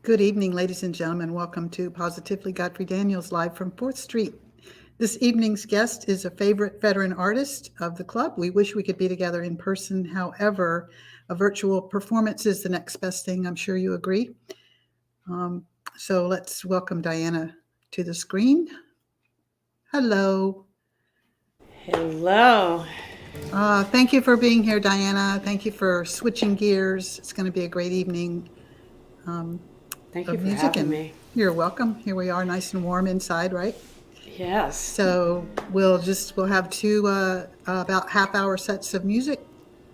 Good evening, ladies and gentlemen. Welcome to Positively Godfrey Daniels live from 4th Street. This evening's guest is a favorite veteran artist of the club. We wish we could be together in person. However, a virtual performance is the next best thing. I'm sure you agree. So let's welcome Diana to the screen. Hello. Hello. Thank you for being here, Diana. Thank you for switching gears. It's going to be a great evening Thank you of for music, having and me. you're welcome. Here we are, nice and warm inside, right? Yes. So we'll have two about half-hour sets of music,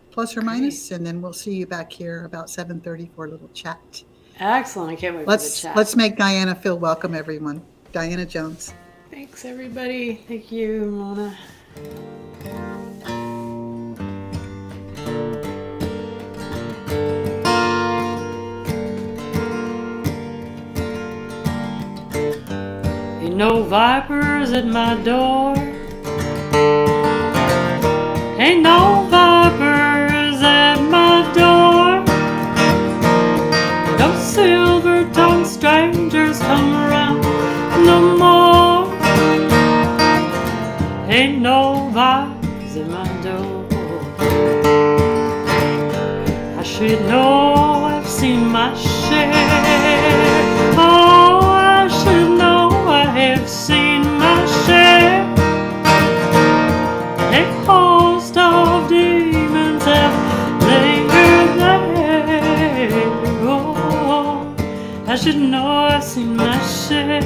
plus or Great. minus, and then we'll see you back here about 7:30 for a little chat. Excellent. I can't wait for the chat. Let's make Diana feel welcome, everyone. Diana Jones. Thanks, everybody. Thank you, Mona. Ain't no vipers at my door. Ain't no vipers at my door. No silver-tongued strangers come around no more. Ain't no vipers at my door. I should know I've seen my share. Oh, I should know I have seen my share. A host of demons have lingered there. Oh, I should know I've seen my share.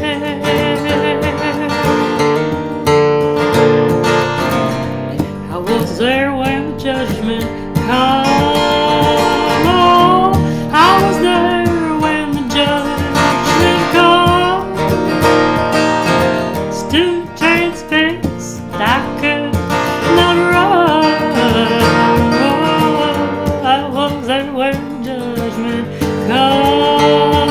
I was there when the judgment come. Oh, I was there when the judgment come. Stood transfixed, I could not run. Oh, I was there when judgment come.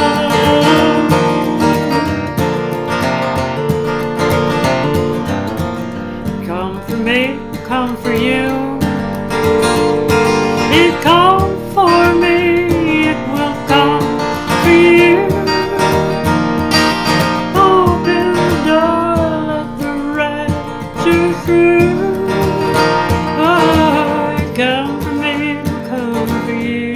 Come for me, come for you. It come for me, it will come for you. Open the door, let the rapture through. Oh, it come for me, it will come for you.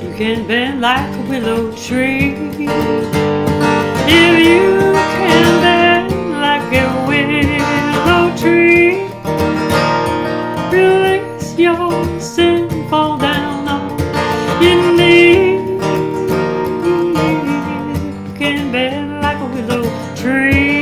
You can bend like a willow tree. If you can bend like a willow tree, release your sin, fall down on your knees. You can bend like a willow tree.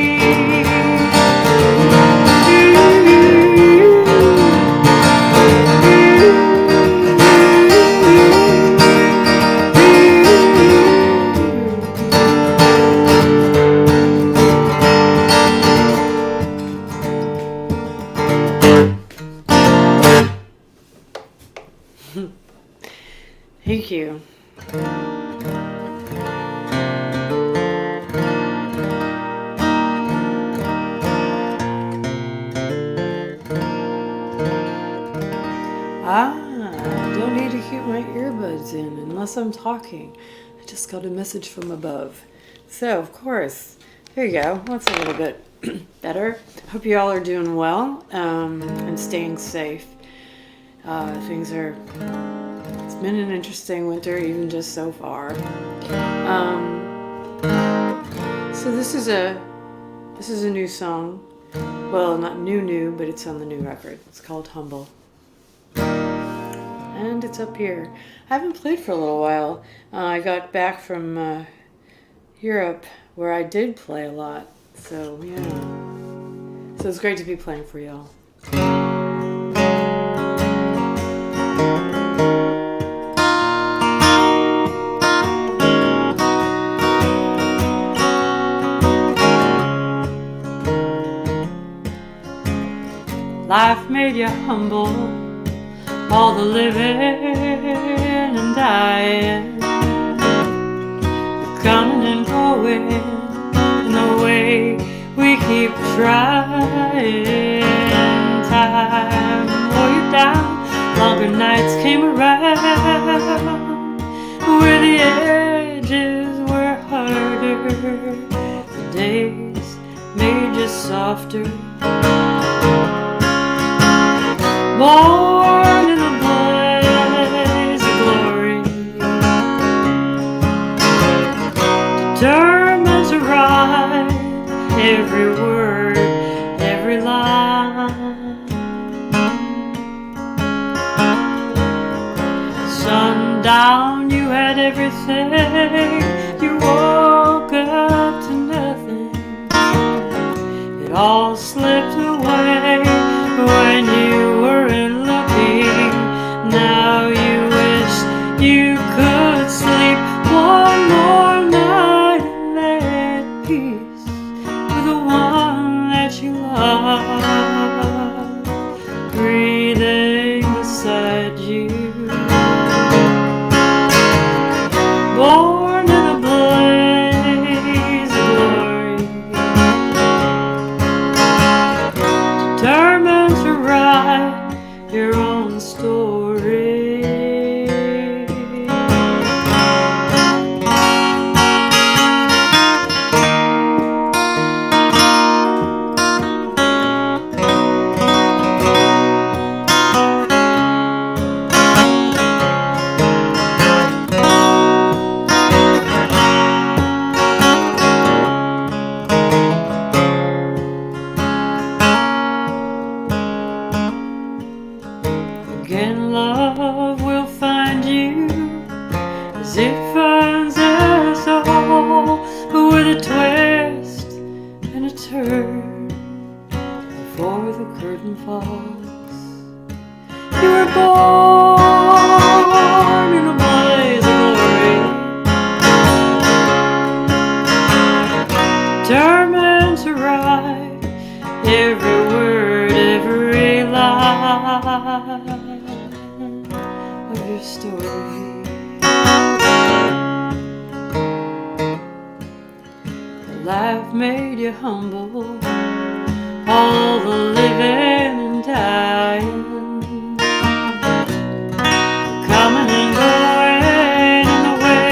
Thank you. I don't need to keep my earbuds in unless I'm talking. I just got a message from above. So, of course, there you go. That's a little bit better. Hope you all are doing well and staying safe. It's been an interesting winter, even just so far. So this is a new song. Well, not new, but it's on the new record. It's called Humble. And it's up here. I haven't played for a little while. I got back from Europe where I did play a lot. So, yeah. So it's great to be playing for y'all. Life made you humble, all the living and dying. keep trying. Time wore you down, longer nights came around, where the edges were harder, the days made you softer. Born in a blaze of glory, determined to write every word, every line. Sundown, you had everything. You woke up to nothing. It all slipped away when you weren't looking. Now you wish you could sleep one more night and at peace with the one that you love, breathing beside you. Born in a blaze of glory, determined to write your own story. Again, love will find you as it finds us all, but with a twist and a turn before the curtain falls. You were born in a blaze of glory, determined to write every word, every line of your story. Life made you humble, all the living and dying, coming and going in the way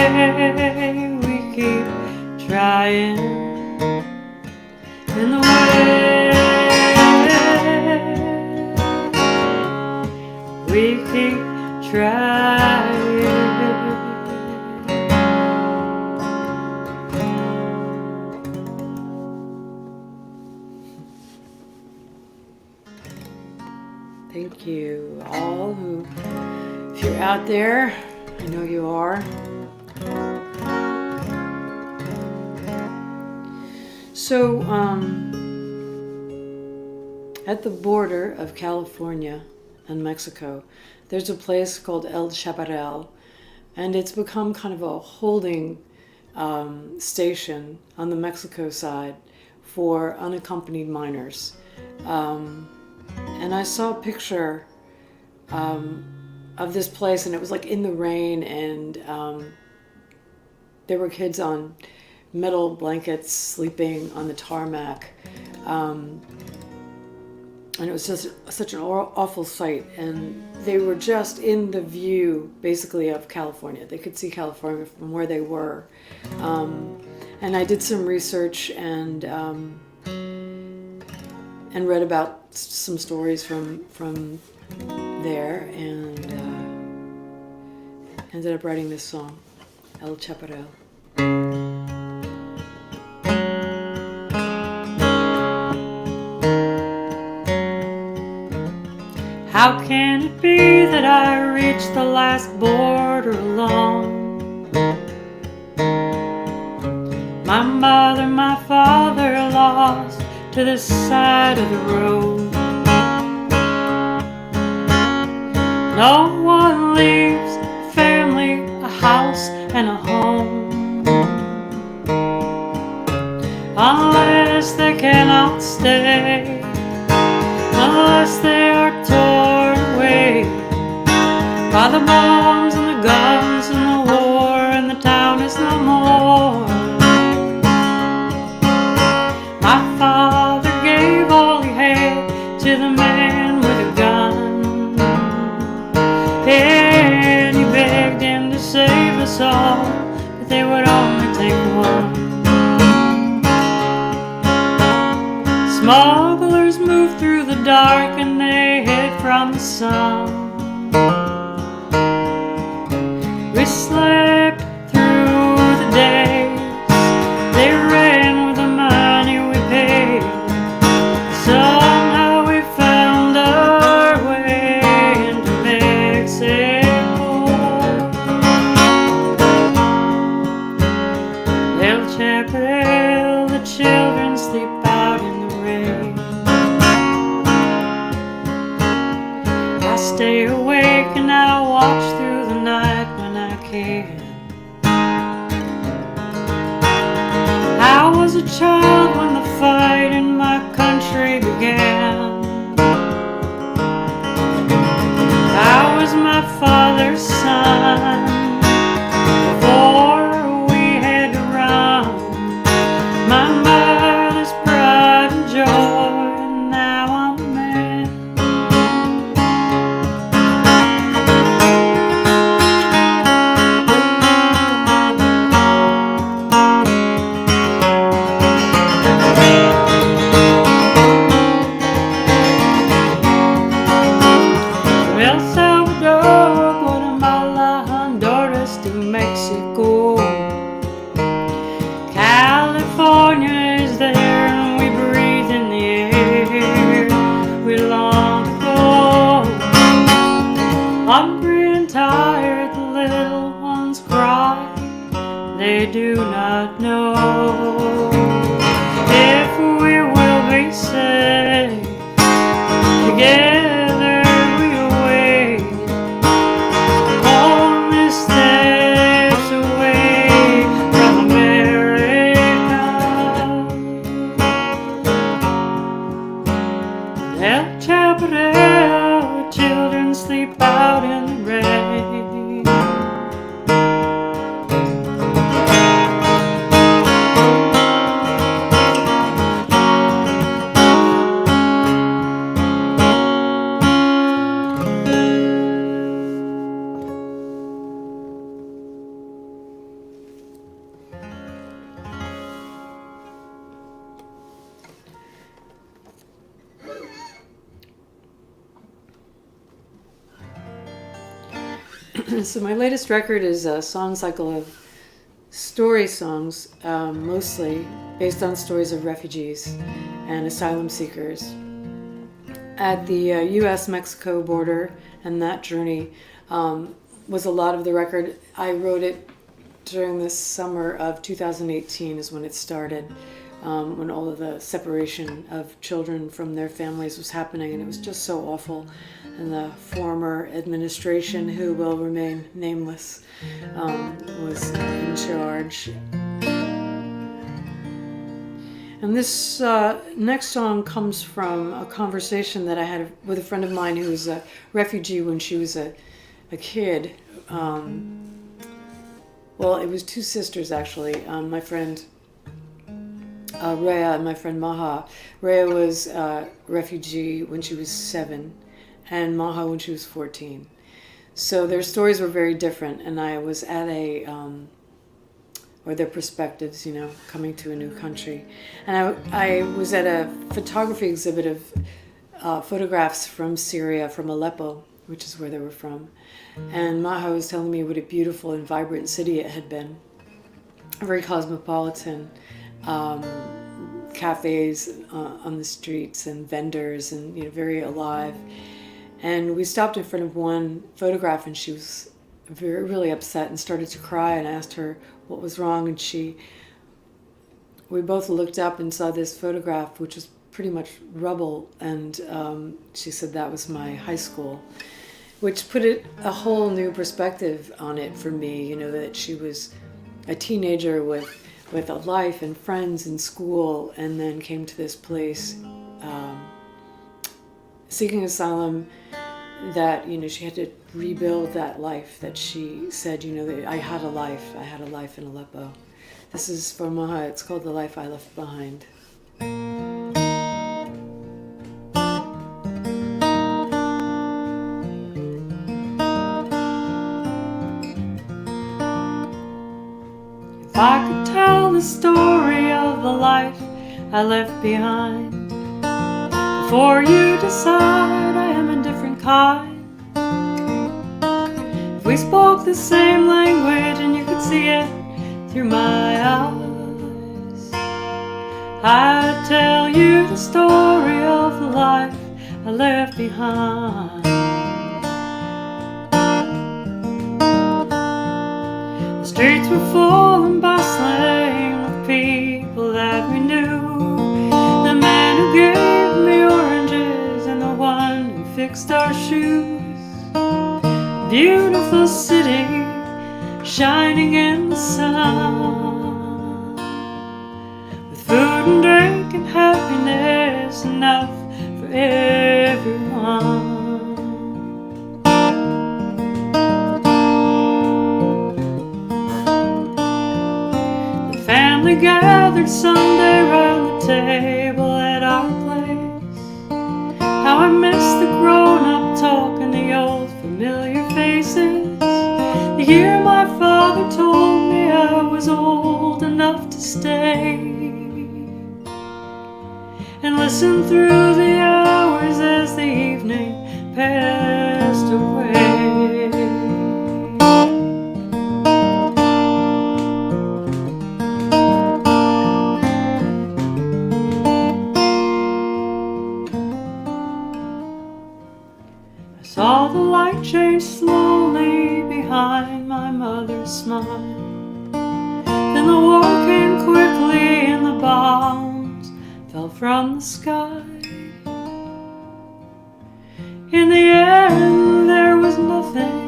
we keep trying, in the way we keep trying. Thank you all who, if you're out there, I know you are. So, at the border of California and Mexico, there's a place called El Chaparral, and it's become kind of a holding station on the Mexico side for unaccompanied minors. And I saw a picture of this place, and it was like in the rain, and there were kids on metal blankets sleeping on the tarmac. And it was just such an awful sight. And they were just in the view, basically, of California. They could see California from where they were. And I did some research and read about some stories from there, and ended up writing this song, El Chaparral. How can it be that I reached the last border alone? My mother, my father lost to the side of the road. No one leaves a family, a house, and a home unless they cannot stay, unless they are torn away by the bombs and the guns and the war, and the town is no more. My father us all, but they would only take one. Smugglers moved through the dark and they hid from the sun. We slept through the days, they ran with the money we paid. Somehow we found our way into Mexico. El Chaparral, the children sleep out in the rain. I stay awake and I watch through the night when I can. I was a child when the fight in my country began. I was my father's son before we had to run. My mother's pride and joy, and now I'm a man. El Salvador, Guatemala, Honduras, to Mexico. California is there and we breathe in the air. We long to go. Hungry and tired, the little ones cry. They do not know if we will be safe. Together we'll wait, only steps away from America. El Chaparral, children sleep out in the rain. So my latest record is a song cycle of story songs, mostly based on stories of refugees and asylum seekers at the U.S.-Mexico border, and that journey was a lot of the record. I wrote it during the summer of 2018 is when it started, when all of the separation of children from their families was happening, and it was just so awful. And the former administration, who will remain nameless, was in charge. And this next song comes from a conversation that I had with a friend of mine who was a refugee when she was a kid. Well, it was two sisters, actually. My friend Rhea and my friend Maha. Rhea was a refugee when she was 7, and Maha when she was 14. So their stories were very different, and I was at or their perspectives, coming to a new country. And I was at a photography exhibit of photographs from Syria, from Aleppo, which is where they were from. And Maha was telling me what a beautiful and vibrant city it had been. Very cosmopolitan. Cafes on the streets and vendors, and very alive. And we stopped in front of one photograph, and she was really upset and started to cry, and I asked her what was wrong, and we both looked up and saw this photograph, which was pretty much rubble, and she said that was my high school, which put a whole new perspective on it for me, that she was a teenager with a life and friends and school, and then came to this place seeking asylum, that she had to rebuild that life that she said, that I had a life in Aleppo. This is for Maha. It's called The Life I Left Behind. If I could tell the story of the life I left behind, before you decide I am a different kind. If we spoke the same language and you could see it through my eyes, I'd tell you the story of the life I left behind. The streets were full and bustling with people that we knew. The man who gave me oranges and the one who fixed our shoes. Beautiful city shining in the sun, with food and drink and happiness enough for everyone. The family gathered Sunday round the table at our place. How I miss the grown-up talk and the old familiar faces. The year my father told me I was old enough to stay, and listen through the hours as the evening passed away. I saw the light change slowly behind my mother's smile. Then the war came quickly and the bombs fell from the sky. In the end there was nothing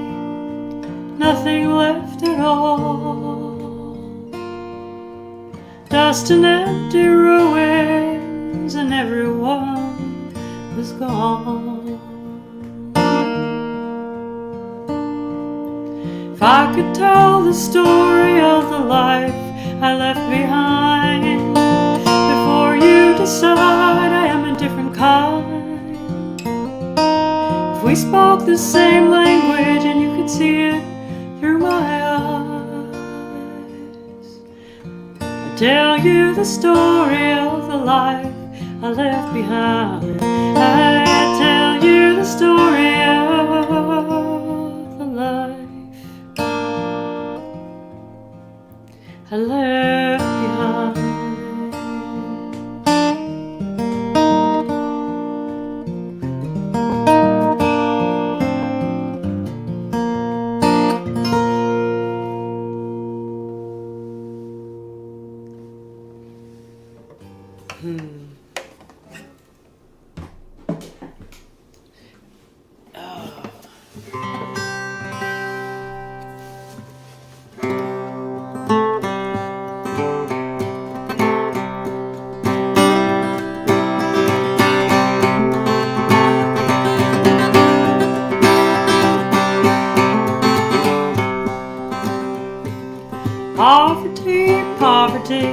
left at all. Dust and empty ruins, and everyone was gone. If I could tell the story of the life I left behind, before you decide I am a different kind. If we spoke the same language and you could see it through my eyes, I'd tell you the story of the life I left behind. I'd tell you the story of the life I left behind. Poverty, poverty,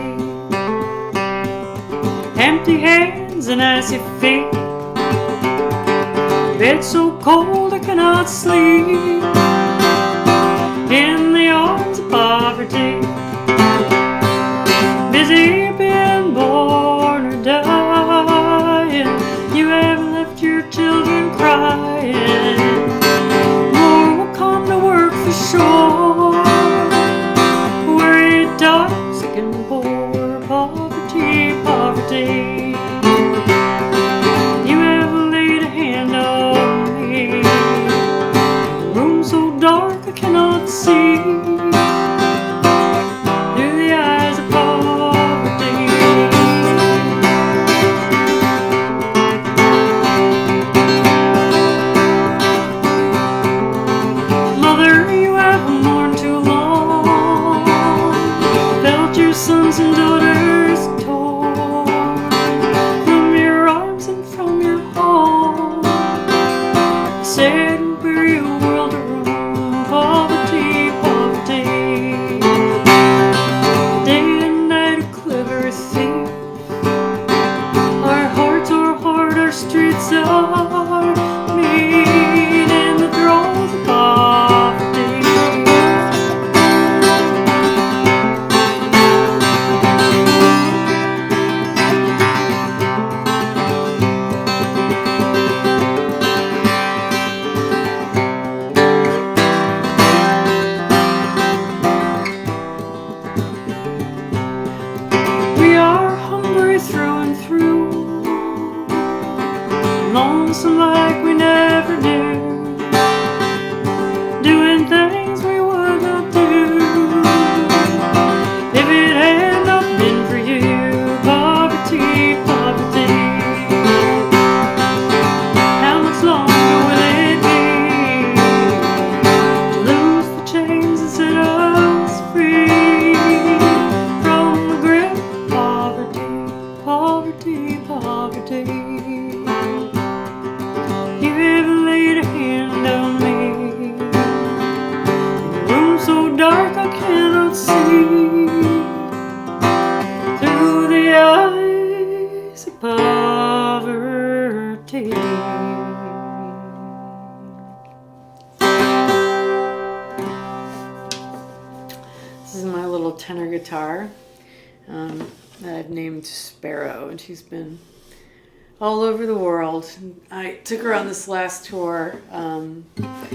empty hands and icy feet, bed so cold I cannot sleep, in the arms of poverty, busy being born or dying. You haven't left your children crying. More will come to work for sure, sick and poor. Poverty, poverty, you haven't laid a hand on me. A room so dark I cannot see. lonesome like we never knew, doing things we would not do if it had not been for you. Poverty, poverty, how much longer will it be to lose the chains that set us free from the grip of poverty, poverty, poverty? You ever laid a hand on me in a room so dark I cannot see through the eyes of poverty? This is my little tenor guitar that I've named Sparrow, and she's been all over the world. I took her on this last tour. I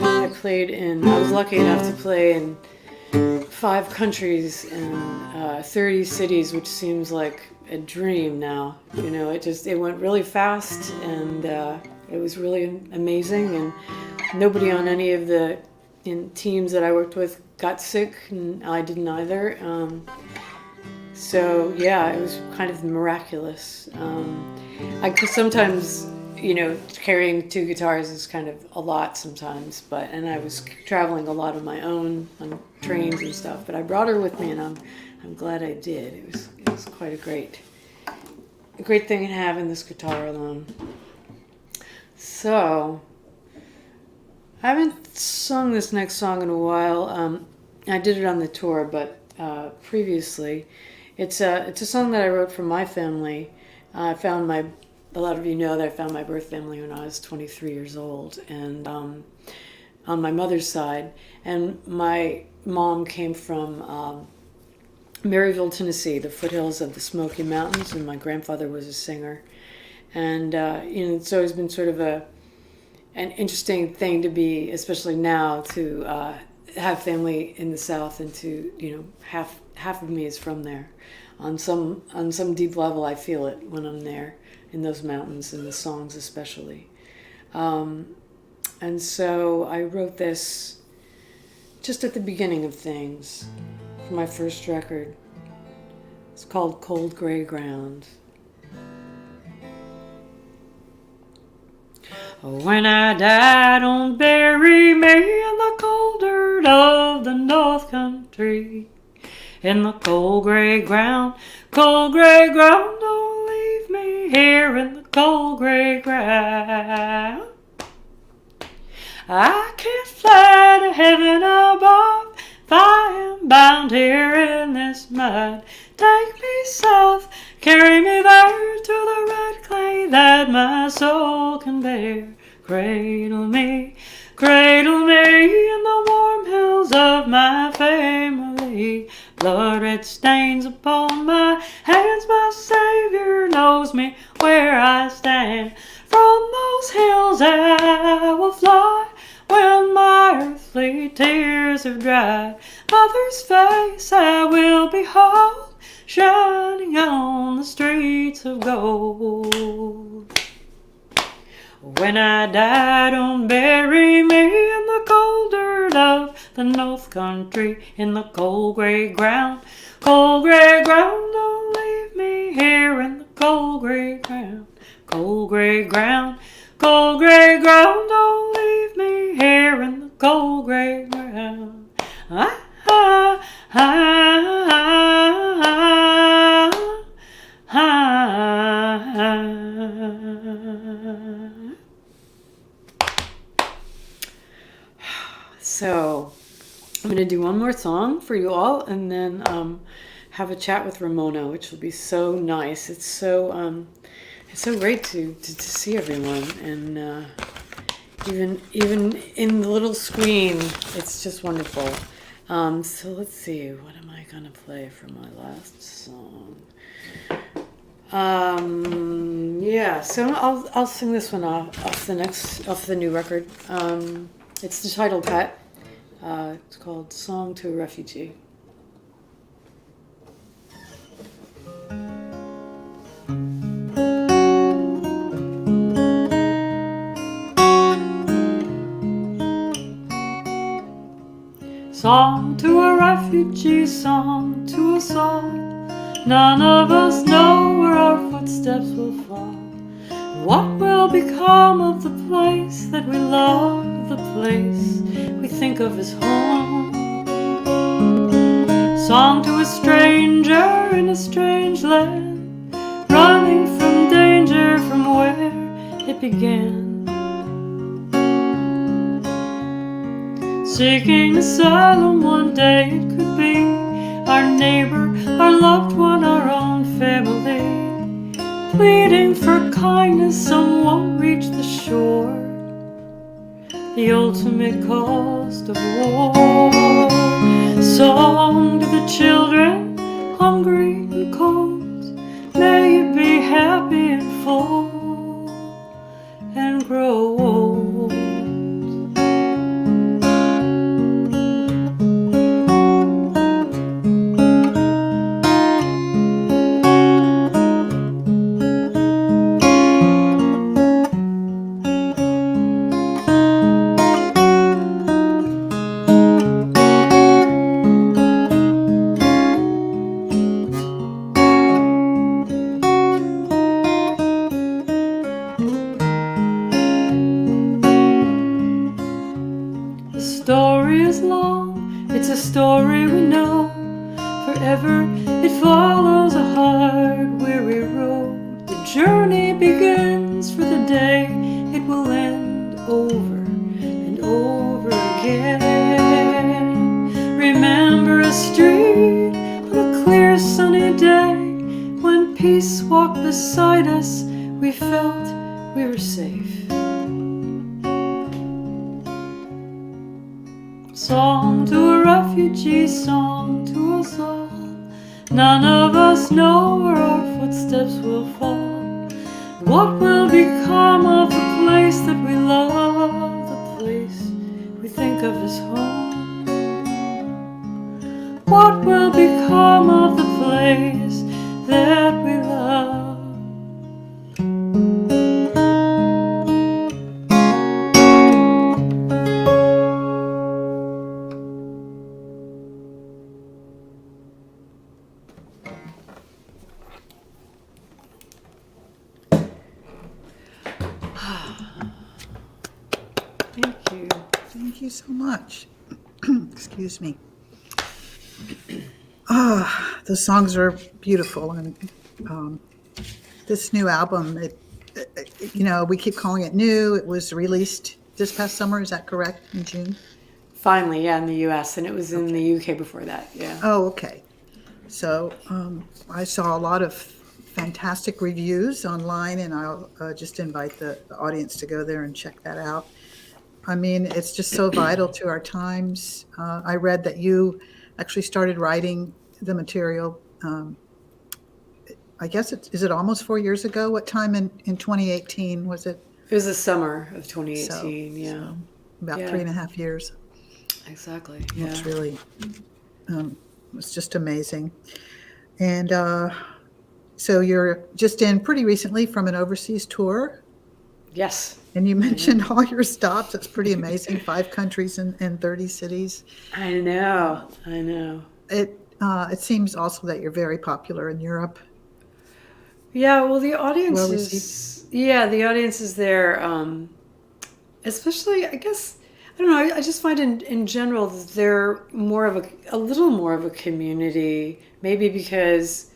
was lucky enough to play in 5 countries and 30 cities, which seems like a dream now. You know, it went really fast, and it was really amazing, and nobody on any of the teams that I worked with got sick, and I didn't either. So yeah, it was kind of miraculous. I could sometimes, carrying 2 guitars is kind of a lot sometimes, and I was traveling a lot on my own on trains and stuff, but I brought her with me, and I'm glad I did. It was quite a great thing having this guitar alone. So I haven't sung this next song in a while. I did it on the tour, but previously, it's a song that I wrote for my family. A lot of you know that I found my birth family when I was 23 years old, and on my mother's side. And my mom came from Maryville, Tennessee, the foothills of the Smoky Mountains, and my grandfather was a singer. And it's always been sort of an interesting thing to be, especially now, to have family in the South, and to half of me is from there. On some deep level, I feel it when I'm there in those mountains, and the songs especially. And so I wrote this just at the beginning of things for my first record. It's called Cold Gray Ground. When I die, don't bury me in the cold dirt of the North Country. In the cold gray ground, don't leave me here in the cold gray ground. I can't fly to heaven above if I am bound here in this mud. Take me south, carry me there to the red clay that my soul can bear. Cradle me in the warm hills of my family. Blood red stains upon my hands, my Savior knows me where I stand. From those hills I will fly when my earthly tears have dried. Mother's face I will behold, shining on the streets of gold. When I die, don't bury me in the cold dirt of the North Country. In the cold gray ground, don't leave me here in the cold gray ground. Cold gray ground, don't leave me here in the cold gray ground. Ah, ah, ah, ah, ah, ah. So I'm going to do one more song for you all, and then have a chat with Ramona, which will be so nice. It's so great to see everyone, and even in the little screen, it's just wonderful. So let's see, what am I going to play for my last song? So I'll sing this one off the new record. It's the title cut. It's called Song to a Refugee. Song to a refugee, song to us all. None of us know where our footsteps will fall. What will become of the place that we love, the place we think of as home? Song to a stranger in a strange land, running from danger from where it began. Seeking asylum one day it could be, our neighbor, our loved one, our own family. Pleading for kindness, some won't reach the shore. The ultimate cost of war. Song to the children, hungry and cold. May you be happy and full and grow old. The story is long, it's a story we know. Forever it follows a hard, weary road. The journey begins for the day it will end over and over again. Remember a street on a clear sunny day, when peace walked beside us, we felt we were safe. Song to a refugee, song to us all. None of us know where our footsteps will fall. What will become of the place that we love, the place we think of as home? What will become of the place that we love? Thank you. Thank you so much. Excuse me. Those songs are beautiful, and this new album, we keep calling it new. It was released this past summer. Is that correct? In June? Finally, yeah, in the U.S., and it was in the U.K. before that, yeah. Oh, okay. So I saw a lot of fantastic reviews online, and I'll just invite the audience to go there and check that out. I mean, it's just so vital to our times. I read that you actually started writing the material. I guess is it almost 4 years ago? What time in 2018 was it? It was the summer of So, 2018, yeah. so about Yeah. 3.5 years. Exactly, yeah. It's really, it's just amazing. And so you're just in pretty recently from an overseas tour, Yes, and you mentioned all your stops. It's pretty amazing. 5 countries and 30 cities. I know. It seems also that you're very popular in Europe. Yeah, well, the audience Well is, yeah, the audience is there, especially, I guess, I don't know, I just find in general that they're more of a little more of a community, maybe because,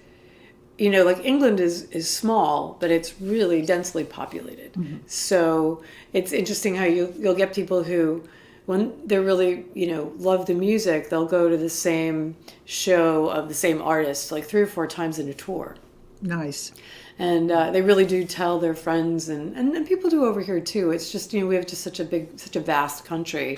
like England is small, but it's really densely populated. Mm-hmm. So it's interesting how you'll get people who, when they're really, love the music, they'll go to the same show of the same artist like 3 or 4 times in a tour. Nice. And they really do tell their friends, and people do over here too. It's just, we have just such a vast country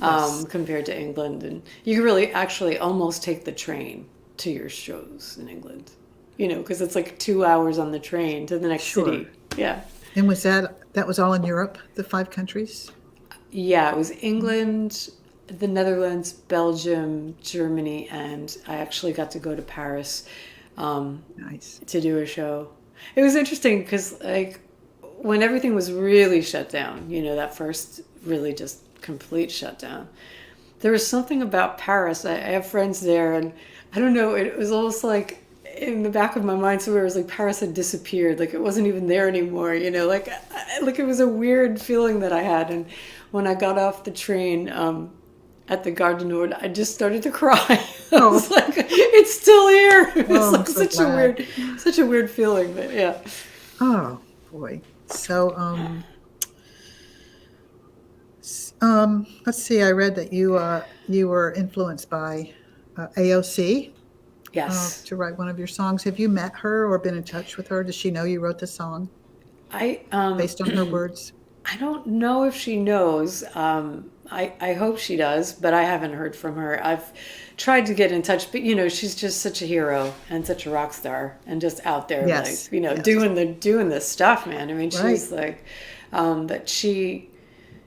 compared to England. And you can really actually almost take the train to your shows in England, because it's like 2 hours on the train to the next city. Yeah. And was that was all in Europe, the 5 countries? Yeah, it was England, the Netherlands, Belgium, Germany, and I actually got to go to Paris Nice. to do a show. It was interesting because, when everything was really shut down, that first really just complete shutdown, there was something about Paris. I have friends there, and I don't know. It was almost like in the back of my mind somewhere it was like Paris had disappeared, like it wasn't even there anymore. Like it was a weird feeling that I had. And when I got off the train at the Gare du Nord, I just started to cry. I Oh, was like, it's still here. It was oh, I'm like so glad. such a weird feeling. But yeah. Oh, boy. So, let's see. I read that you were influenced by AOC Yes. to write one of your songs. Have you met her or been in touch with her? Does she know you wrote the song I based on her words? I don't know if she knows. I hope she does, but I haven't heard from her. I've tried to get in touch, but she's just such a hero and such a rock star and just out there, like Yes, yes, doing this stuff, man. I mean, right. she's like, but she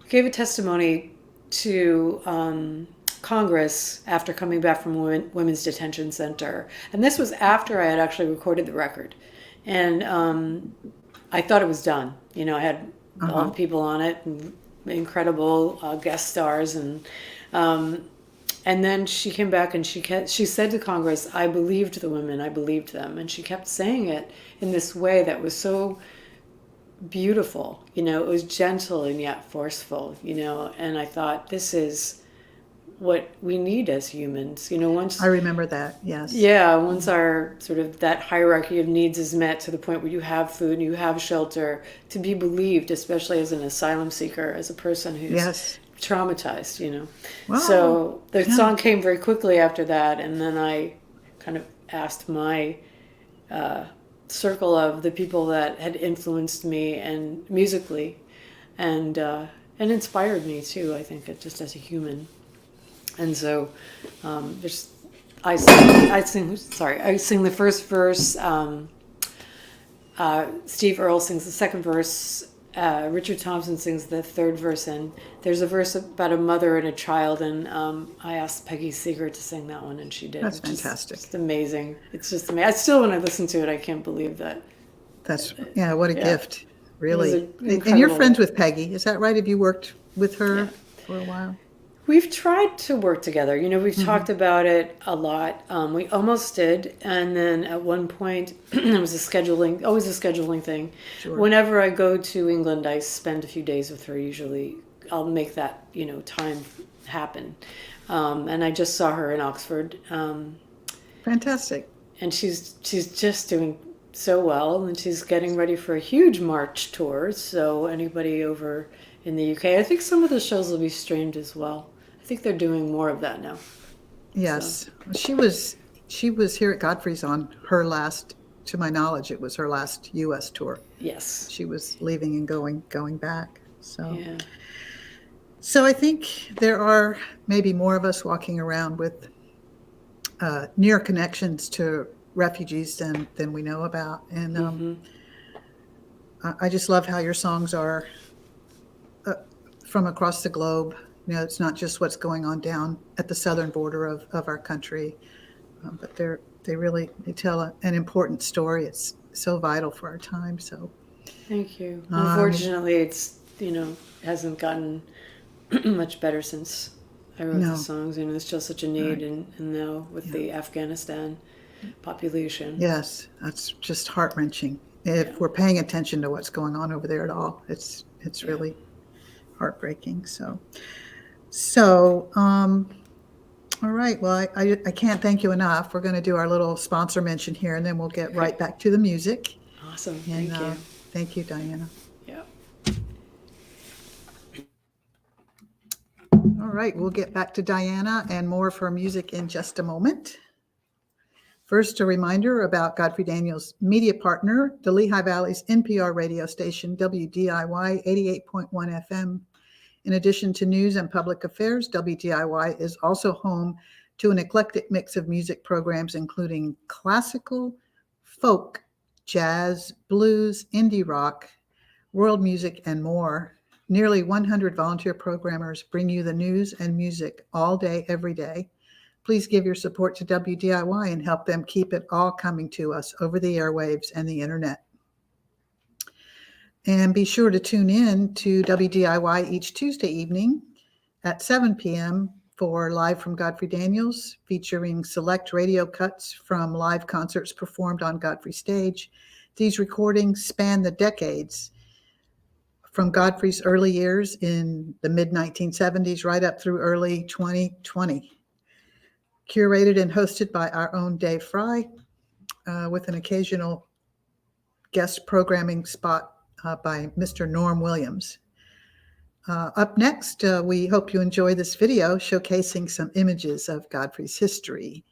gave a testimony to Congress after coming back from Women's Detention Center, and this was after I had actually recorded the record, and I thought it was done. I had all the Uh-huh. people on it, and incredible guest stars, and then she came back and she said to Congress, "I believed the women, I believed them," and she kept saying it in this way that was so beautiful. It was gentle and yet forceful. And I thought, this is what we need as humans. I Once remember that. Yes. yeah, once our sort of that hierarchy of needs is met to the point where you have food and you have shelter, to be believed, especially as an asylum seeker, as a person who's Yes. traumatized. Well, So the yeah. song came very quickly after that, and then I kind of asked my circle of the people that had influenced me and musically, and inspired me too. I think just as a human, and so there's I sing the first verse. Steve Earle sings the second verse. Richard Thompson sings the third verse, and there's a verse about a mother and a child, and I asked Peggy Seeger to sing that one, and she did. That's It's fantastic. just amazing. It's just amazing. I still, when I listen to it, I can't believe that. That's, yeah, what a Yeah, gift, it was really. an And you're incredible. friends with Peggy, is that right? Have you worked with Yeah. her for a while? We've tried to work together. We've Hmm. talked about it a lot. We almost did, and then at one point, it was always a scheduling thing. Sure. Whenever I go to England, I spend a few days with her. Usually, I'll make that time happen. And I just saw her in Oxford, Fantastic. and she's just doing so well, and she's getting ready for a huge March tour. So anybody over in the UK, I think some of the shows will be streamed as well. I think they're doing more of that now. So Yes. She was here at Godfrey's on her last, to my knowledge, it was her last US tour. yes, She was leaving and going back. So yeah, so I think there are maybe more of us walking around with near connections to refugees than we know about. And hmm I just love how your songs are from across the globe. It's not just what's going on down at the southern border of our country, but they tell an important story. It's so vital for our time. So, thank you. um, Unfortunately, it's hasn't gotten much better since I wrote the no, songs. There's still such a need, right, and now with yeah, the Afghanistan population, yes, that's just heart wrenching. yeah, If we're paying attention to what's going on over there at all, it's yeah. really heartbreaking. So, all right. Well, I can't thank you enough. We're going to do our little sponsor mention here, and then we'll get Okay, right back to the music. awesome. And Thank you. thank you, Diana. Yeah. All right, we'll get back to Diana and more of her music in just a moment. First, a reminder about Godfrey Daniels' media partner, the Lehigh Valley's NPR radio station, WDIY 88.1 FM. In addition to news and public affairs, WDIY is also home to an eclectic mix of music programs, including classical, folk, jazz, blues, indie rock, world music, and more. Nearly 100 volunteer programmers bring you the news and music all day, every day. Please give your support to WDIY and help them keep it all coming to us over the airwaves and the internet. And be sure to tune in to WDIY each Tuesday evening at 7 p.m. for Live from Godfrey Daniels, featuring select radio cuts from live concerts performed on Godfrey stage. These recordings span the decades from Godfrey's early years in the mid-1970s right up through early 2020. Curated and hosted by our own Dave Fry, with an occasional guest programming spot by Mr. Norm Williams. Up next, we hope you enjoy this video showcasing some images of Godfrey's history.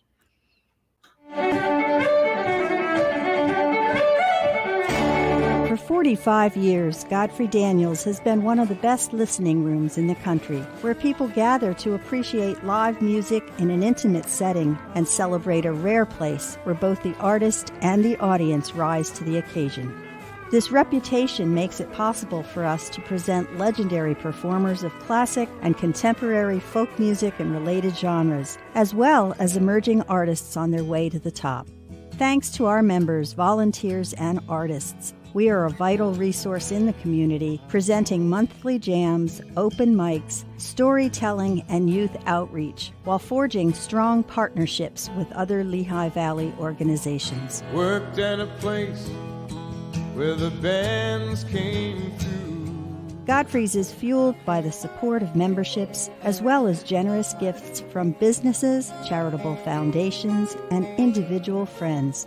For 45 years, Godfrey Daniels has been one of the best listening rooms in the country, where people gather to appreciate live music in an intimate setting and celebrate a rare place where both the artist and the audience rise to the occasion. This reputation makes it possible for us to present legendary performers of classic and contemporary folk music and related genres, as well as emerging artists on their way to the top. Thanks to our members, volunteers, and artists, we are a vital resource in the community, presenting monthly jams, open mics, storytelling, and youth outreach, while forging strong partnerships with other Lehigh Valley organizations. Worked in a place where the bands came through. Godfrey's is fueled by the support of memberships, as well as generous gifts from businesses, charitable foundations, and individual friends.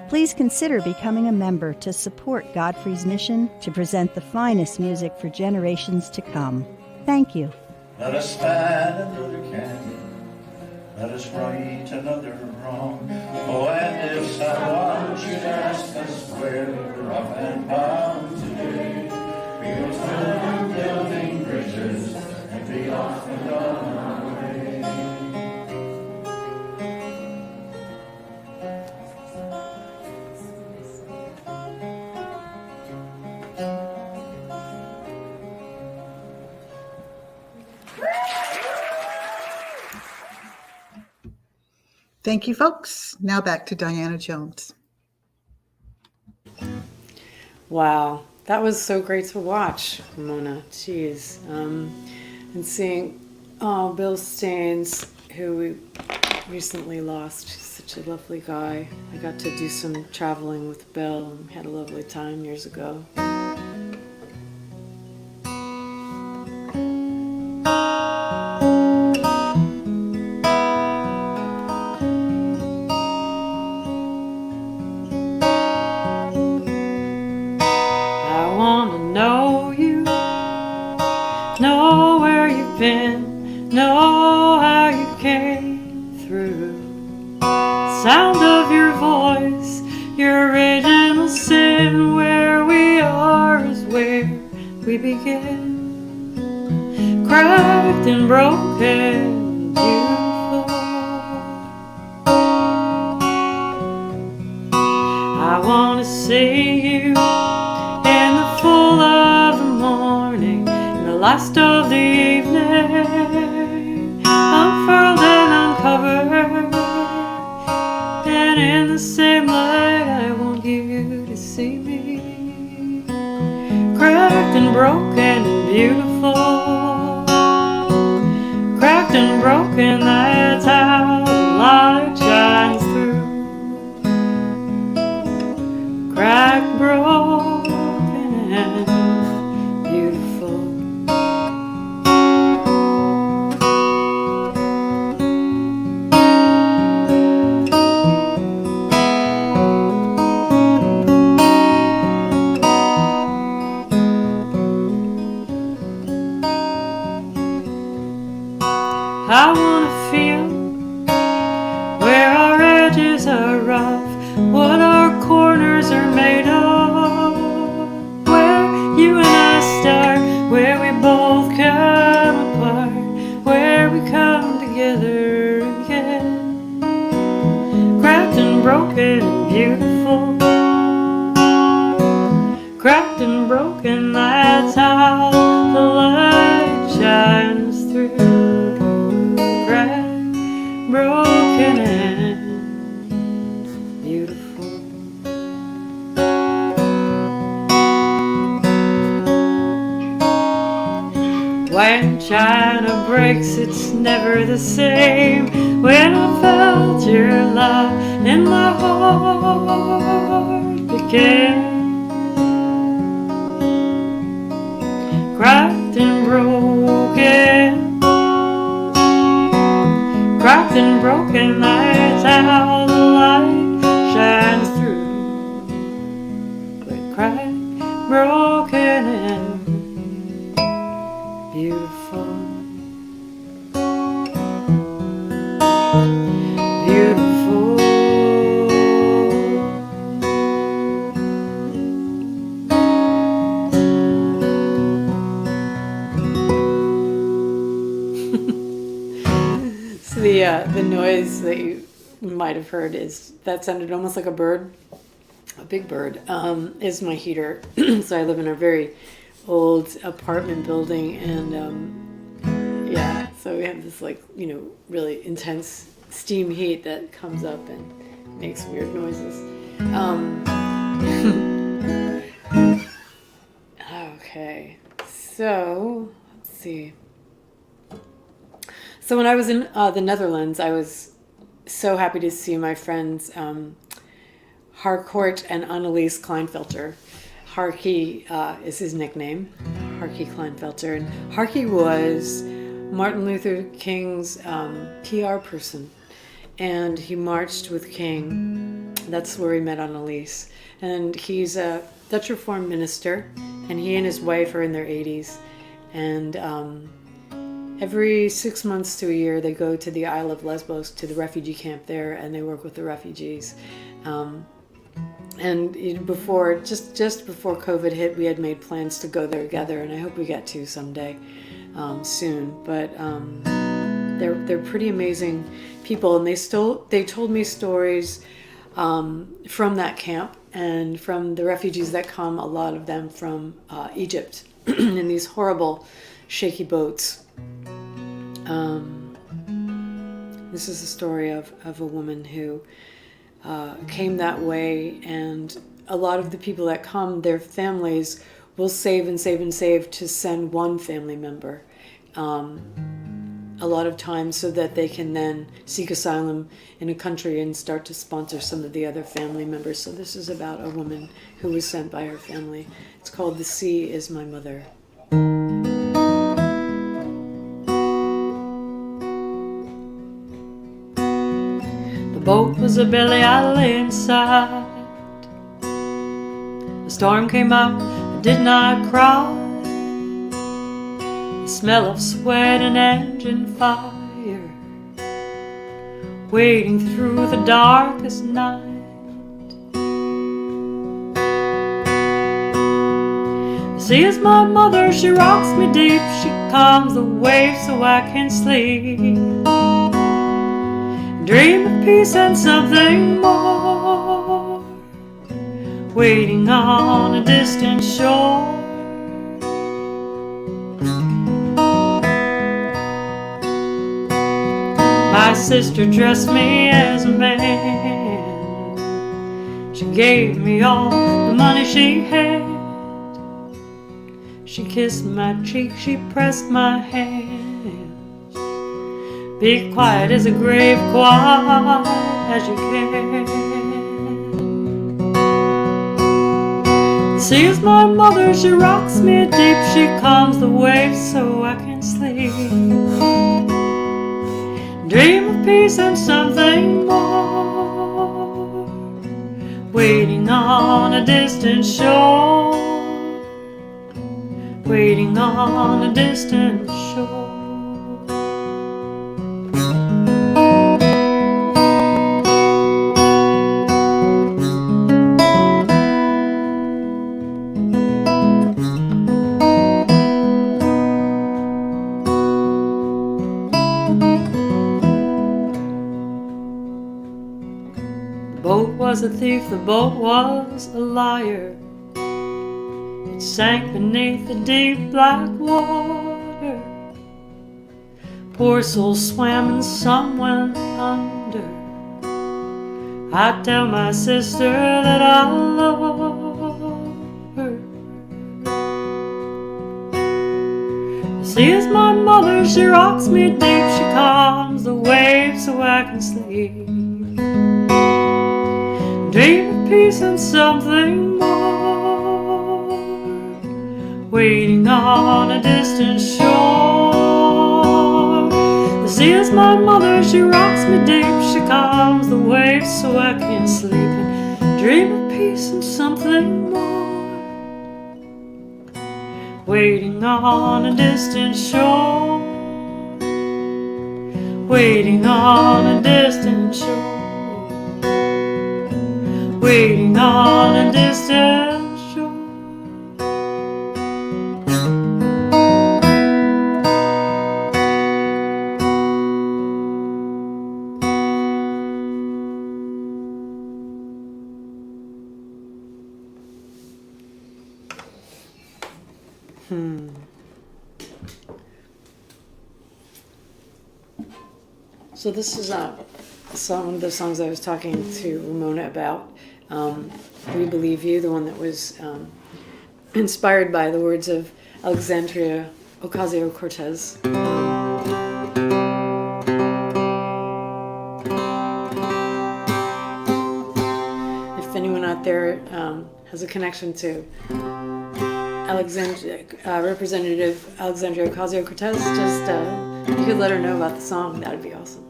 Please consider becoming a member to support Godfrey's mission to present the finest music for generations to come. Thank you. Let us fan another candle, let us right another wrong. Oh, and if someone should ask us where we're off and bound today, we will tell them building bridges and be off and on our way. Thank you, folks. Now back to Diana Jones. Wow, that was so great to watch, Mona. Jeez. And seeing Bill Staines, who we recently lost. He's such a lovely guy. I got to do some traveling with Bill and had a lovely time years ago. Know how you came through. Sound of your voice, your original sin. Where we are is where we begin. Cracked and broken, beautiful. I want to see you in the full of the morning, in the last of the evening, unfurled and uncovered, and in the same light I want you to see me, cracked and broken and beautiful, cracked and broken, that's how the light shines through, cracked, broken and beautiful. I wanna feel where our edges are rough, what our corners are made of, where you and I start, where we both come apart, where we come together again, cracked and broken and beautiful, cracked and broken, that's how the light shines through. Broken and beautiful. When China breaks, it's never the same. When I felt your love in my heart began. Cracked and broken, cracked and broken, that's how the light shines through. But cracked, broken, and beautiful, beautiful. So the noise that you might have heard that sounded almost like a bird, a big bird, is my heater. So I live in a very old apartment building, and yeah, so we have this really intense steam heat that comes up and makes weird noises. Okay, so let's see. So when I was in the Netherlands, I was so happy to see my friends Harcourt and Annelies Kleinfelter. Harky is his nickname, Harky Kleinfelter. And Harky was Martin Luther King's PR person. And he marched with King. That's where he met Annelies. And he's a Dutch Reformed minister. And he and his wife are in their 80s. And every 6 months to a year, they go to the Isle of Lesbos, to the refugee camp there, and they work with the refugees. And just before COVID hit, we had made plans to go there together, and I hope we get to someday soon. But they're pretty amazing people, and they told me stories from that camp and from the refugees that come, a lot of them from Egypt, in these horrible shaky boats. This is a story of a woman who came that way, and a lot of the people that come, their families will save and save and save to send one family member a lot of times, so that they can then seek asylum in a country and start to sponsor some of the other family members. So this is about a woman who was sent by her family. It's called The Sea Is My Mother. The boat was a belly, I lay inside. The storm came up, I did not cry. The smell of sweat and engine fire wading through the darkest night. The sea is my mother, she rocks me deep. She calms the waves so I can sleep. Dream of peace and something more, waiting on a distant shore. My sister dressed me as a man. She gave me all the money she had. She kissed my cheek, she pressed my hand. Be quiet as a grave, quiet as you can. The sea is my mother, she rocks me deep. She calms the waves so I can sleep. Dream of peace and something more, waiting on a distant shore. Waiting on a distant shore. The boat was a thief, the boat was a liar. It sank beneath the deep black water. Poor souls swam and some went under. I tell my sister that I love her. The sea is my mother, she rocks me deep, she calms the waves so I can sleep. Dream of peace and something more, waiting on a distant shore. The sea is my mother, she rocks me deep, she calms the waves so I can sleep and dream of peace and something more, waiting on a distant shore, waiting on a distant shore, waiting on a distant shore. So this is one of the songs I was talking to Ramona about. We Believe You, the one that was inspired by the words of Alexandria Ocasio-Cortez. If anyone out there has a connection to Representative Alexandria Ocasio-Cortez, just if you could let her know about the song, that would be awesome.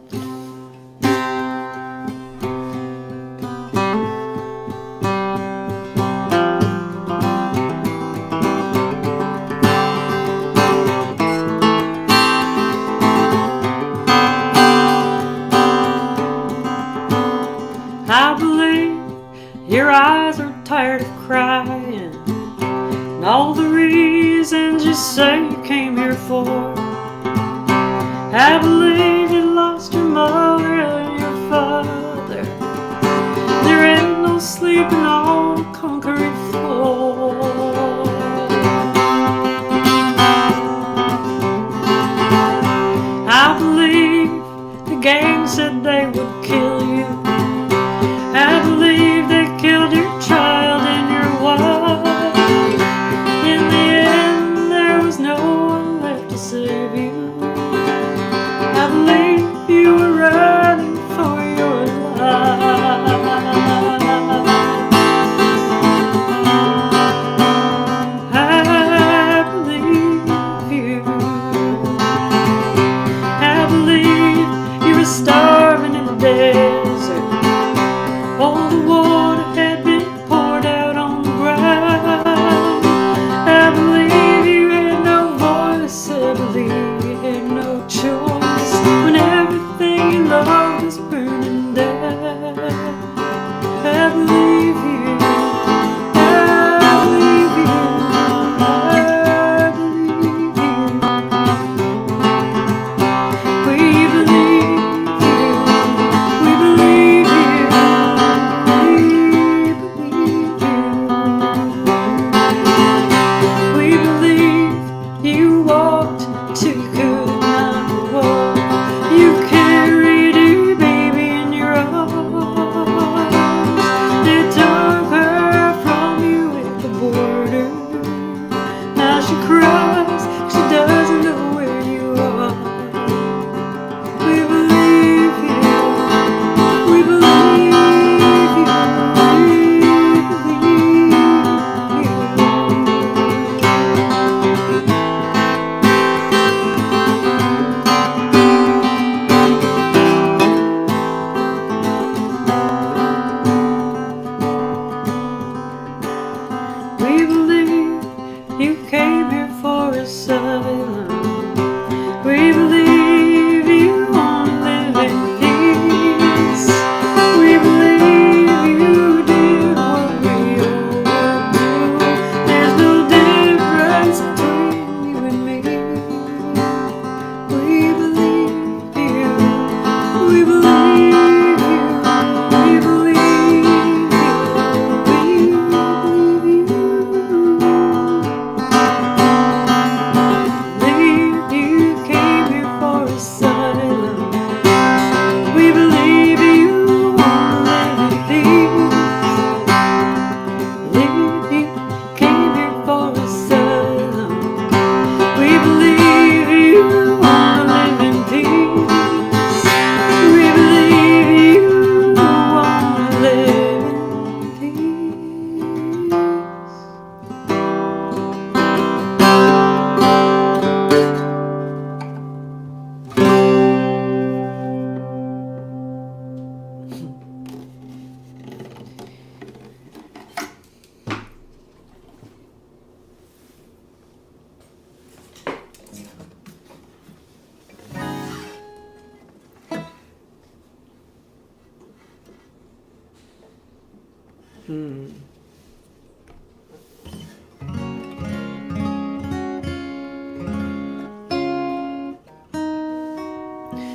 I believe your eyes are tired of crying, and all the reasons you say you came here for. I believe you lost your mother and your father. There ain't no sleeping on a concrete floor. I believe the gang said they would kill you. I believe they killed your child and your wife. In the end, there was no one left to save you. I believe you were running for your life.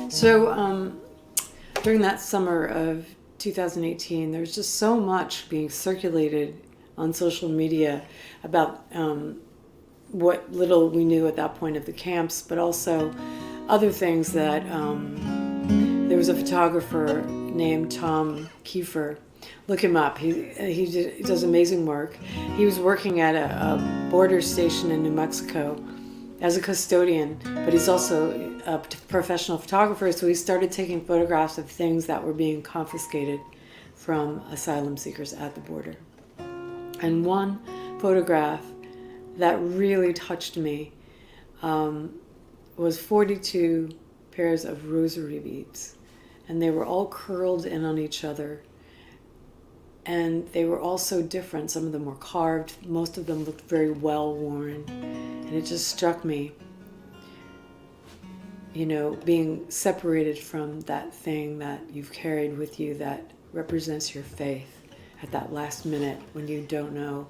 So, during that summer of 2018, there was just so much being circulated on social media about what little we knew at that point of the camps, but also other things that there was a photographer named Tom Kiefer. Look him up. He does amazing work. He was working at a border station in New Mexico as a custodian, but he's also a professional photographer, so he started taking photographs of things that were being confiscated from asylum seekers at the border. And one photograph that really touched me was 42 pairs of rosary beads, and they were all curled in on each other, and they were all so different. Some of them were carved, most of them looked very well worn, and it just struck me, you know, being separated from that thing that you've carried with you that represents your faith at that last minute when you don't know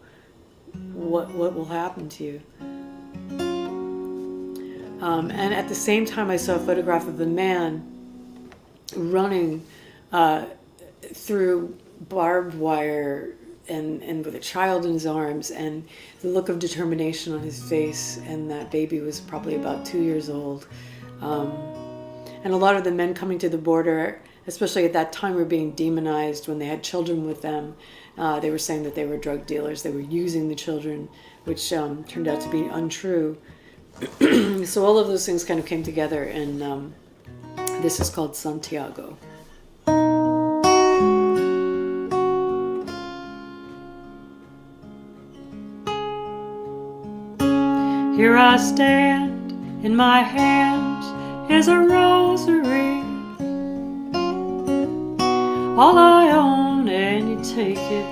what will happen to you. And at the same time, I saw a photograph of a man running through barbed wire and with a child in his arms, and the look of determination on his face, and that baby was probably about 2 years old. And a lot of the men coming to the border, especially at that time, were being demonized when they had children with them. They were saying that they were drug dealers, they were using the children, which turned out to be untrue. So all of those things kind of came together, and this is called Santiago. Here I stand, in my hand is a rosary. All I own, and you take it.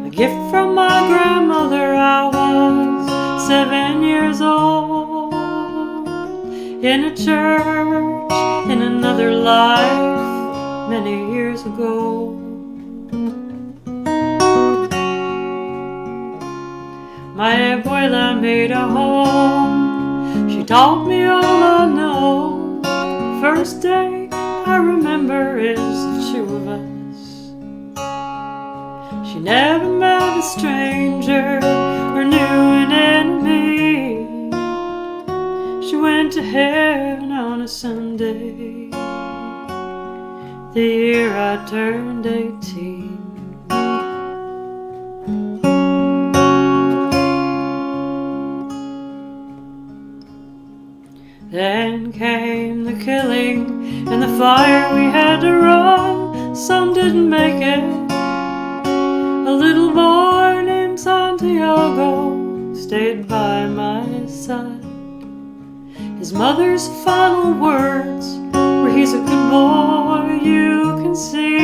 A gift from my grandmother. I was 7 years old, in a church in another life many years ago. My abuela made a home. She taught me all I know. First day I remember is the two of us. She never met a stranger or knew an enemy. She went to heaven on a Sunday, the year I turned 18. Then came the killing and the fire. We had to run, some didn't make it. A little boy named Santiago stayed by my side. His mother's final words were, "He's a good boy, you can see.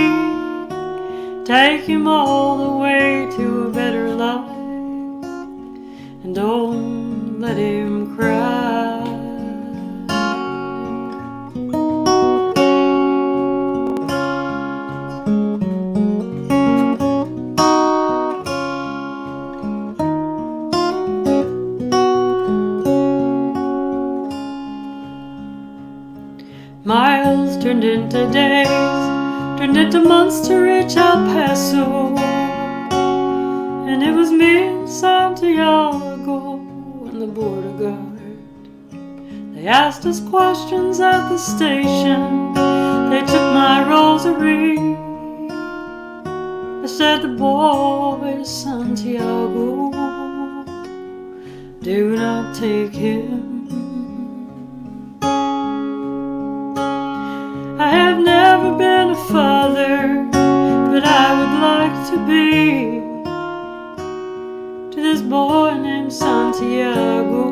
Take him all the way to a better life, and don't let him cry." Miles turned into days, turned into months to reach El Paso. And it was me and Santiago and the border guard. They asked us questions at the station. They took my rosary. I said, "The boy is Santiago. Do not take him." I have never been a father, but I would like to be, to this boy named Santiago.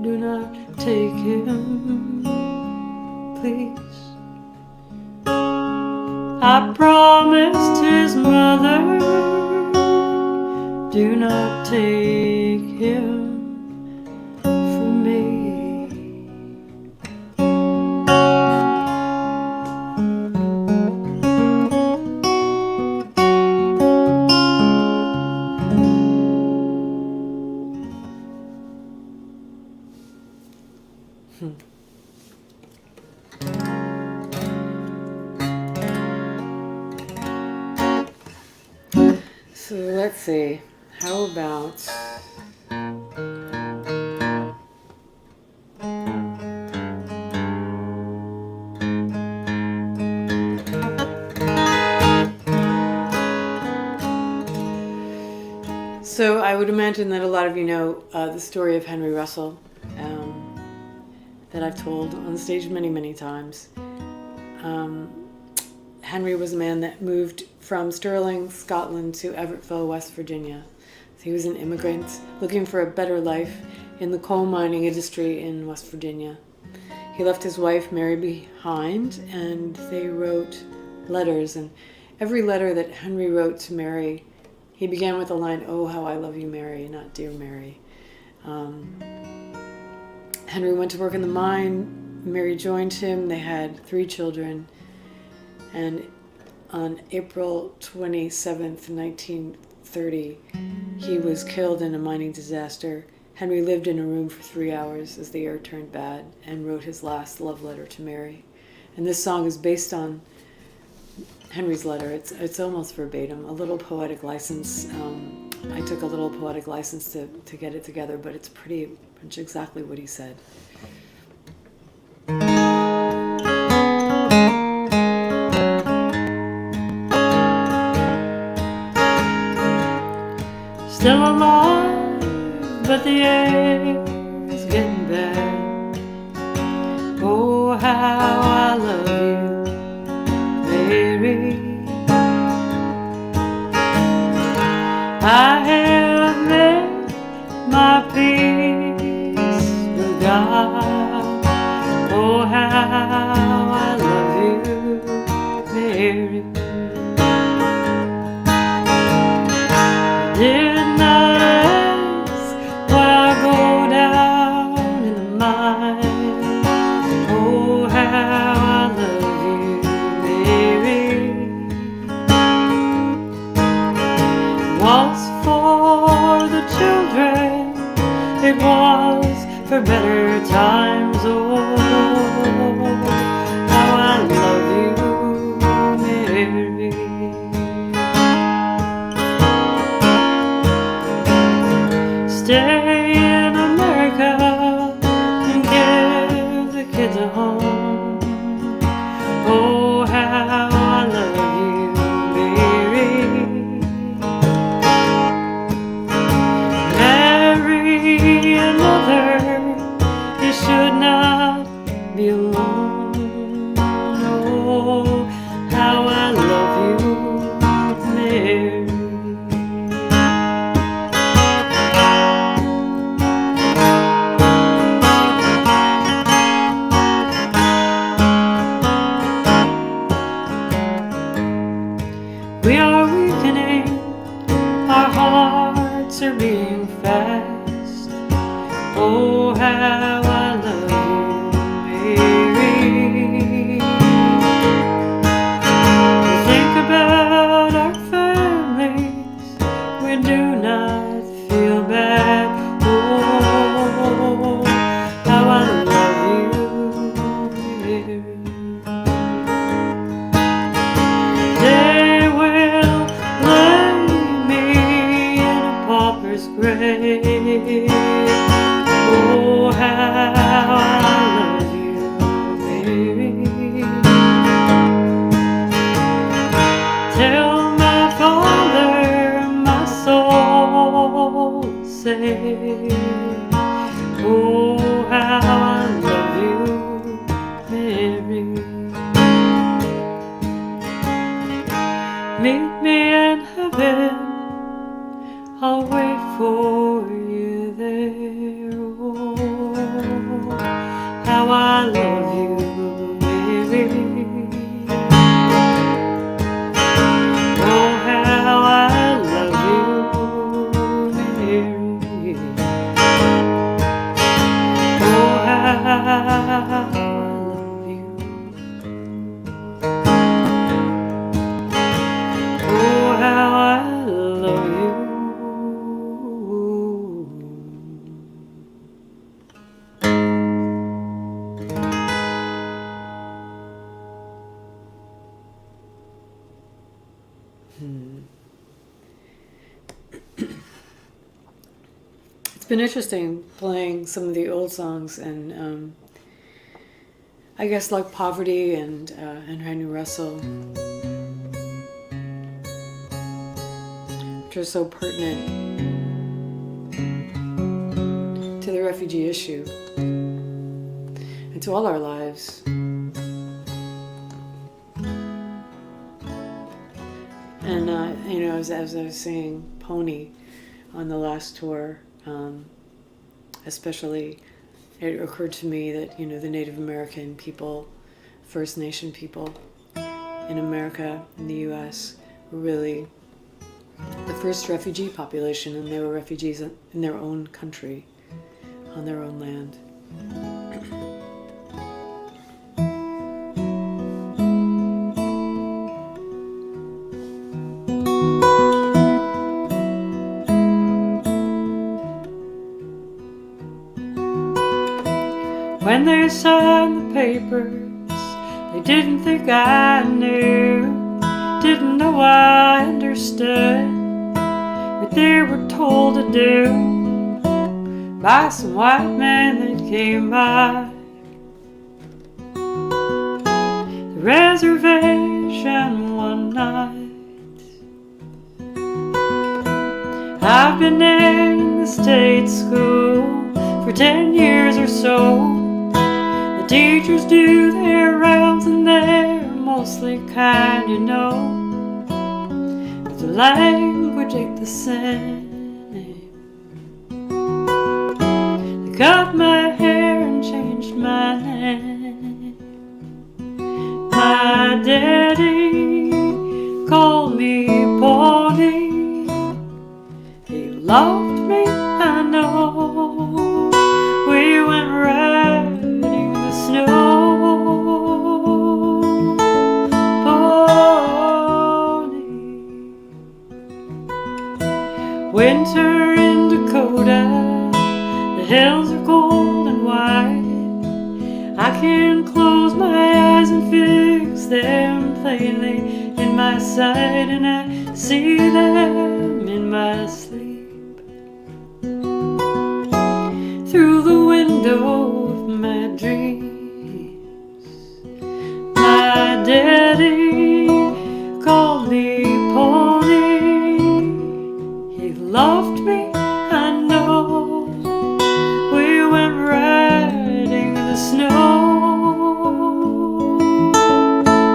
Do not take him, please. I promised his mother, do not take him from me. So let's see. How about so I would imagine that a lot of you know the story of Henry Russell that I've told on stage many, many times. Henry was a man that moved from Stirling, Scotland to Everettville, West Virginia. So he was an immigrant looking for a better life in the coal mining industry in West Virginia. He left his wife Mary behind, and they wrote letters. And every letter that Henry wrote to Mary, he began with the line, "Oh, how I love you, Mary," not "Dear Mary." Henry went to work in the mine. Mary joined him. They had 3 children. And on April 27th, 1930, he was killed in a mining disaster. Henry lived in a room for 3 hours as the air turned bad and wrote his last love letter to Mary. And this song is based on Henry's letter. It's almost verbatim, a little poetic license. I took a little poetic license to get it together, but it's pretty much exactly what he said. Still alive, but the air is getting bad. Oh, how I love you, Mary. I have made my peace with God. Oh, how I love you, Mary. Did not ask why I go down in the mine. Oh, how I love you, Mary. Was for the children, it was for better times. Oh, how I love you, Mary. Stay in America and give the kids a home. Oh, how I love you, Mary. Marry another, you should not be alone. Oh, how I love you, Mary. We are weakening, our hearts are beating fast. Oh, how I love you, Mary. We think about our families, we do not feel bad. Oh, how I love you, Mary. They will lay me in a pauper's grave. Oh, how I love you, Mary. Tell my father my soul say, oh, how I love you, Mary. Meet me in heaven, I'll wait for you there. Oh, how I love you, Mary. Oh, how I love you, Mary. Oh, how I love you. Oh, how I love you. It's been interesting playing some of the old songs, and I guess like Poverty and Henry Russell, which are so pertinent to the refugee issue and to all our lives. And as I was saying, Pony on the last tour, especially, it occurred to me that the Native American people, First Nation people in America, in the U.S., were really the first refugee population, and they were refugees in their own country, on their own land. When they signed the papers, they didn't think I knew, didn't know I understood what they were told to do by some white man that came by the reservation one night. I've been in the state school for 10 years or so. The teachers do their rounds and they're mostly kind, but the language ain't the same. They cut my hair and changed my name. My daddy called me Pony. He loved me, I know. We went riding in the snow. Pony. Winter in Dakota, the hills are cold and white. I can close my eyes and fix them plainly in my sight, and I see them in my sleep through the window of my dreams. My daddy called me Pony. He loved me, I know. We went riding in the snow.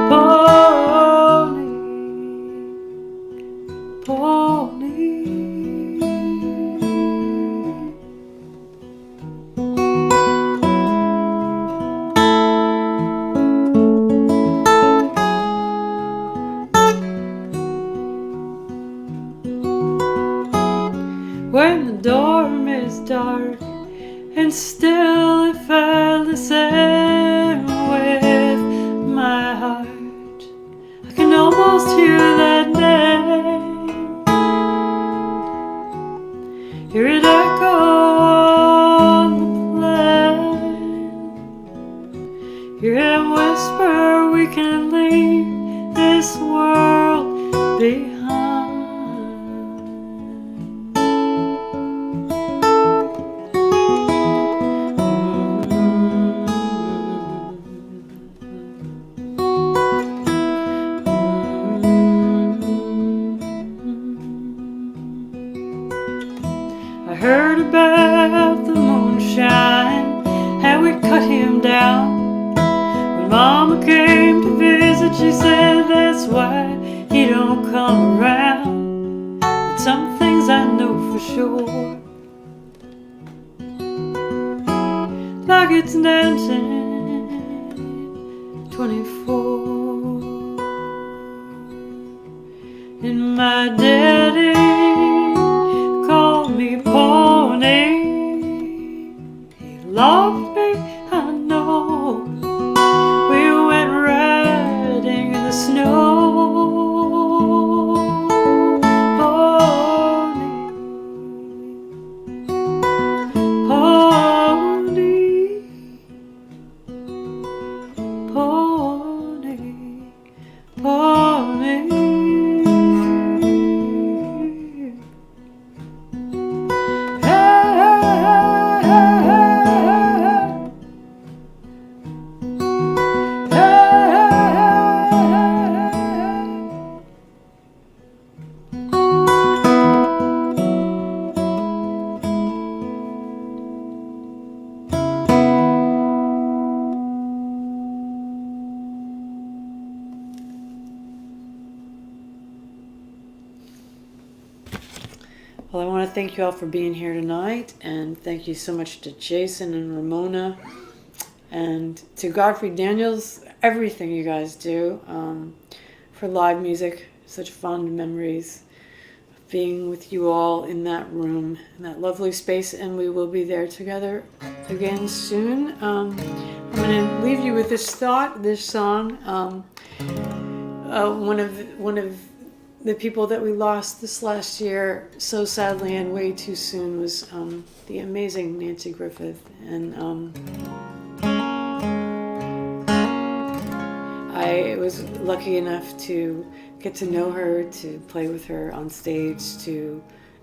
Pony, Pony. When the dorm is dark and still it felt the same with my heart, I can almost hear that name, hear it echo on the plain, hear him whisper we can leave this world behind. I heard about the moonshine, how it cut him down. When Mama came to visit, she said that's why he don't come around. But some things I know for sure, like it's 1924. And my daddy called me Pony. He loved me, I know. We went riding in the snow. Pony, pony, pony, pony. Well, I want to thank you all for being here tonight, and thank you so much to Jason and Ramona, and to Godfrey Daniels, everything you guys do for live music. Such fond memories of being with you all in that room, in that lovely space, and we will be there together again soon. I'm going to leave you with this thought, this song. One of the people that we lost this last year so sadly and way too soon was the amazing Nancy Griffith, and I was lucky enough to get to know her, to play with her on stage,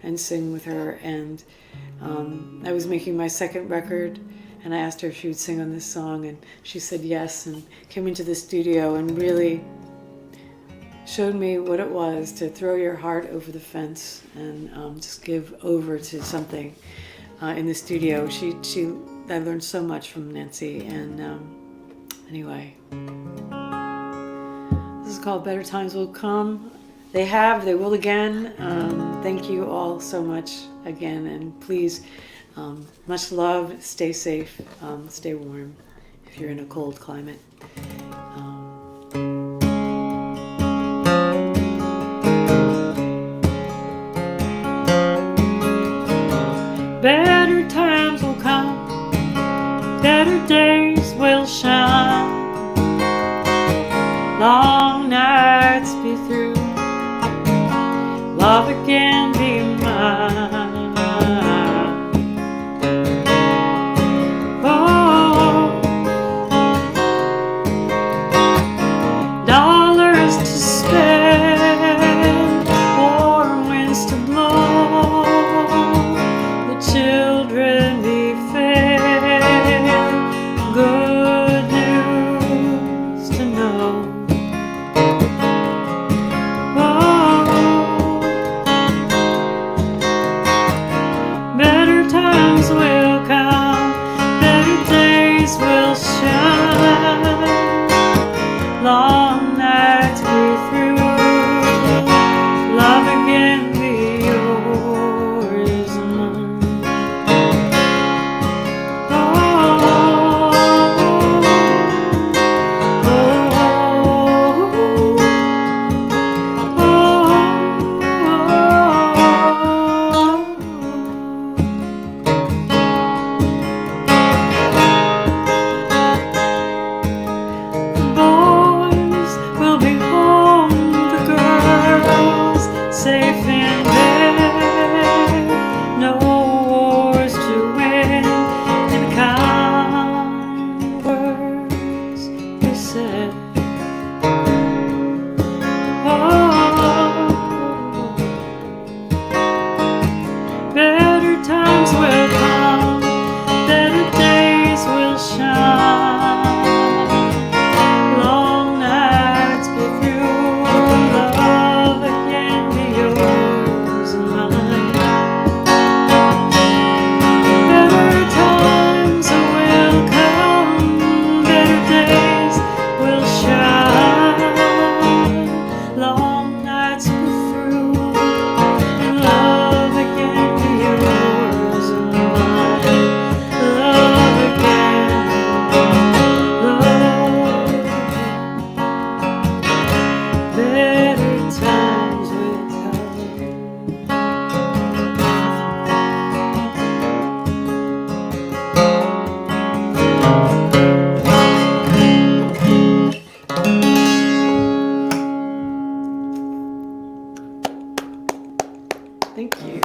and sing with her. And I was making my second record, and I asked her if she would sing on this song, and she said yes, and came into the studio and really showed me what it was to throw your heart over the fence and just give over to something in the studio. I learned so much from Nancy, and anyway. This is called Better Times Will Come. They will again. Thank you all so much again, and please, much love, stay safe, stay warm if you're in a cold climate. Better times will come, better days will shine. Long nights be through, love again be mine. Oh, dollars to spend, warm winds to blow, the children be fed, good news to know. Better times will come, better days will shine, long nights be through, love again be yours and mine. Boys will be home, the girls safe in bed, no wars to win, and kind words be said. Oh, better times will come, better days will shine. Long nights be through, love again be yours and mine. Better times will come, better days will shine. Long nights be through, and love again be yours and mine. Love again, love. Better times will come. Thank you.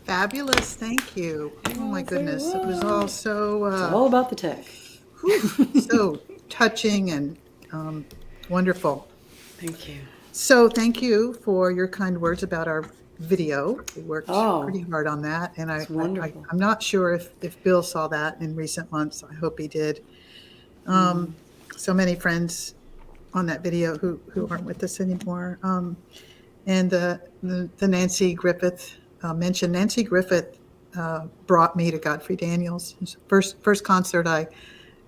Fabulous, thank you. Oh my goodness, it was all so It's all about the tech. so touching and wonderful. Thank you. So thank you for your kind words about our video. We worked Oh, pretty hard on that, and it's wonderful. I'm not sure if Bill saw that in recent months. I hope he did. So many friends on that video who aren't with us anymore. And the Nancy Griffith mention. Nancy Griffith brought me to Godfrey Daniels. It was the first concert I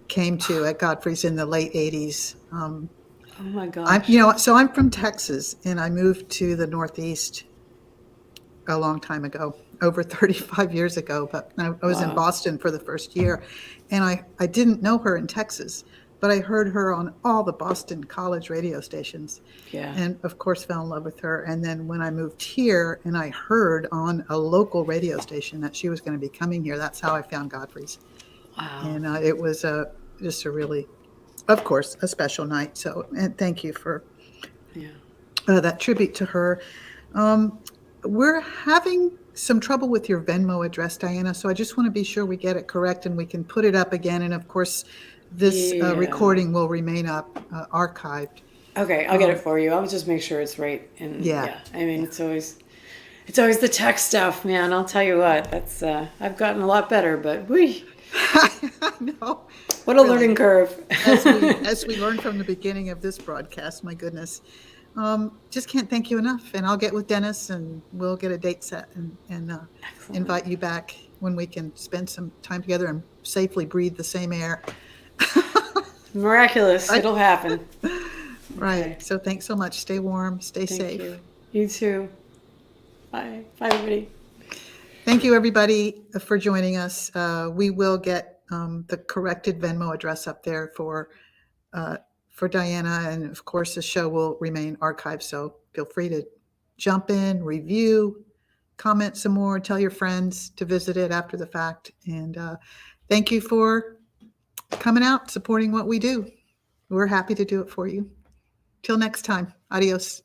came to at Godfrey's in the late 80s. Oh my I'm, gosh. so I'm from Texas, and I moved to the Northeast a long time ago, over 35 years ago, but I was in Wow. Boston for the first year, and I didn't know her in Texas, but I heard her on all the Boston college radio stations, Yeah. and of course fell in love with her. And then when I moved here and I heard on a local radio station that she was going to be coming here, that's how I found Godfrey's. Wow. And it was just a really, of course, a special night. So, and thank you for Yeah. that tribute to her. Um, we're having some trouble with your Venmo address, Diana. So I just want to be sure we get it correct and we can put it up again. And of course, this Yeah. recording will remain up archived. Okay, I'll get it for you. I'll just make sure it's right. And Yeah. I mean, it's always the tech stuff, man. I'll tell you what. That's I've gotten a lot better, but whee, I know. what a Really. learning curve. As we learned from the beginning of this broadcast, my goodness. Just can't thank you enough. And I'll get with Dennis and we'll get a date set and invite you back when we can spend some time together and safely breathe the same air. Miraculous. It'll happen. Right. Okay. So thanks so much. Stay warm. Stay Thank safe. you. You too. Bye. Bye, everybody. Thank you, everybody, for joining us. We will get the corrected Venmo address up there for Diana. And of course, the show will remain archived. So feel free to jump in, review, comment some more, tell your friends to visit it after the fact. And thank you for coming out, supporting what we do. We're happy to do it for you. Till next time. Adios.